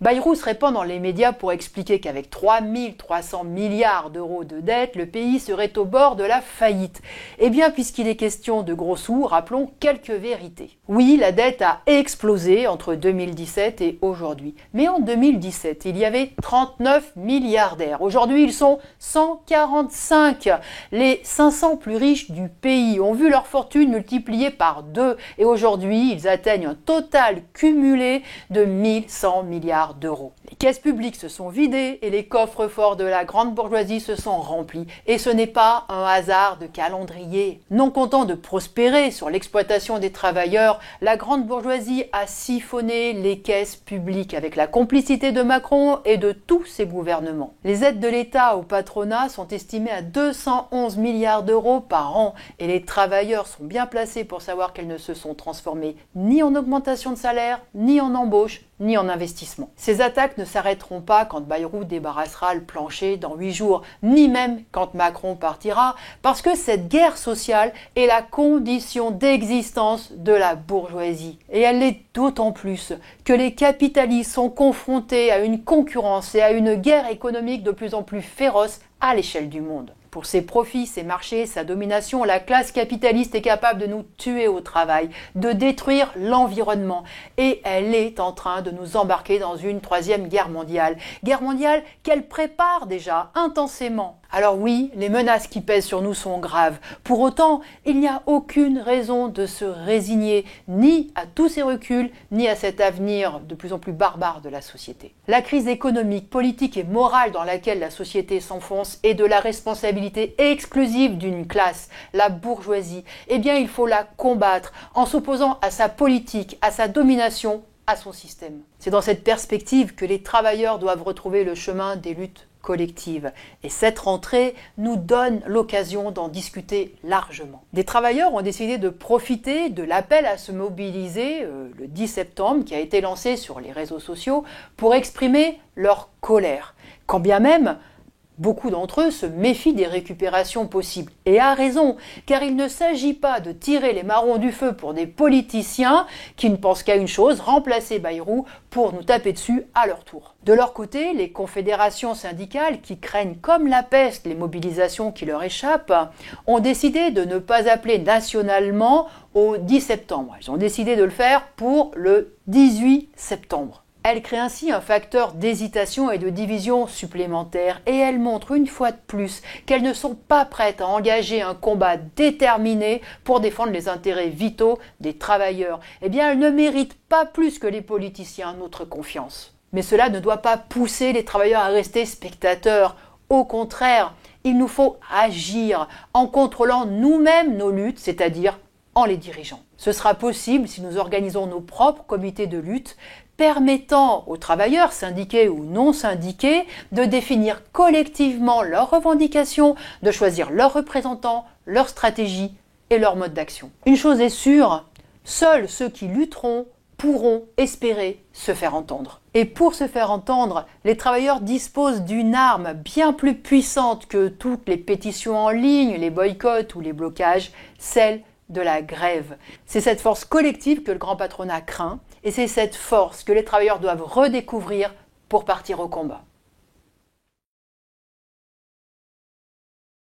Bayrou se répand dans les médias pour expliquer qu'avec 3 300 milliards d'euros de dette, le pays serait au bord de la faillite. Eh bien, puisqu'il est question de gros sous, rappelons quelques vérités. Oui, la dette a explosé entre 2017 et aujourd'hui. Mais en 2017, il y avait 39 milliardaires. Aujourd'hui, ils sont 145. Les 500 plus riches du pays ont vu leur fortune multipliée par 2. Et aujourd'hui, ils atteignent un total cumulé de 1100 milliards d'euros. Les caisses publiques se sont vidées et les coffres forts de la grande bourgeoisie se sont remplis. Et ce n'est pas un hasard de calendrier. Non content de prospérer sur l'exploitation des travailleurs, la grande bourgeoisie a siphonné les caisses publiques avec la complicité de Macron et de tous ses gouvernements. Les aides de l'État au patronat sont estimées à 211 milliards d'euros par an et les travailleurs sont bien placés pour savoir qu'elles ne se sont transformées ni en augmentation de salaire, ni en embauche, ni en investissement. Ces attaques ne s'arrêteront pas quand Bayrou débarrassera le plancher dans 8 jours, ni même quand Macron partira, parce que cette guerre sociale est la condition d'existence de la bourgeoisie. Et elle l'est d'autant plus que les capitalistes sont confrontés à une concurrence et à une guerre économique de plus en plus féroce à l'échelle du monde. Pour ses profits, ses marchés, sa domination, la classe capitaliste est capable de nous tuer au travail, de détruire l'environnement. Et elle est en train de nous embarquer dans une 3e guerre mondiale. Guerre mondiale qu'elle prépare déjà intensément. Alors oui, les menaces qui pèsent sur nous sont graves. Pour autant, il n'y a aucune raison de se résigner, ni à tous ces reculs, ni à cet avenir de plus en plus barbare de la société. La crise économique, politique et morale dans laquelle la société s'enfonce est de la responsabilité exclusive d'une classe, la bourgeoisie. Eh bien, il faut la combattre en s'opposant à sa politique, à sa domination, à son système. C'est dans cette perspective que les travailleurs doivent retrouver le chemin des luttes collective. Et cette rentrée nous donne l'occasion d'en discuter largement. Des travailleurs ont décidé de profiter de l'appel à se mobiliser le 10 septembre qui a été lancé sur les réseaux sociaux pour exprimer leur colère. Quand bien même beaucoup d'entre eux se méfient des récupérations possibles. Et à raison, car il ne s'agit pas de tirer les marrons du feu pour des politiciens qui ne pensent qu'à une chose, remplacer Bayrou pour nous taper dessus à leur tour. De leur côté, les confédérations syndicales, qui craignent comme la peste les mobilisations qui leur échappent, ont décidé de ne pas appeler nationalement au 10 septembre. Elles ont décidé de le faire pour le 18 septembre. Elle crée ainsi un facteur d'hésitation et de division supplémentaire et elle montre une fois de plus qu'elles ne sont pas prêtes à engager un combat déterminé pour défendre les intérêts vitaux des travailleurs. Eh bien, elles ne méritent pas plus que les politiciens notre confiance. Mais cela ne doit pas pousser les travailleurs à rester spectateurs. Au contraire, il nous faut agir en contrôlant nous-mêmes nos luttes, c'est-à-dire en les dirigeant. Ce sera possible si nous organisons nos propres comités de lutte, permettant aux travailleurs, syndiqués ou non syndiqués, de définir collectivement leurs revendications, de choisir leurs représentants, leur stratégie et leur mode d'action. Une chose est sûre, seuls ceux qui lutteront pourront espérer se faire entendre. Et pour se faire entendre, les travailleurs disposent d'une arme bien plus puissante que toutes les pétitions en ligne, les boycotts ou les blocages, celle de la grève. C'est cette force collective que le grand patronat craint et c'est cette force que les travailleurs doivent redécouvrir pour partir au combat.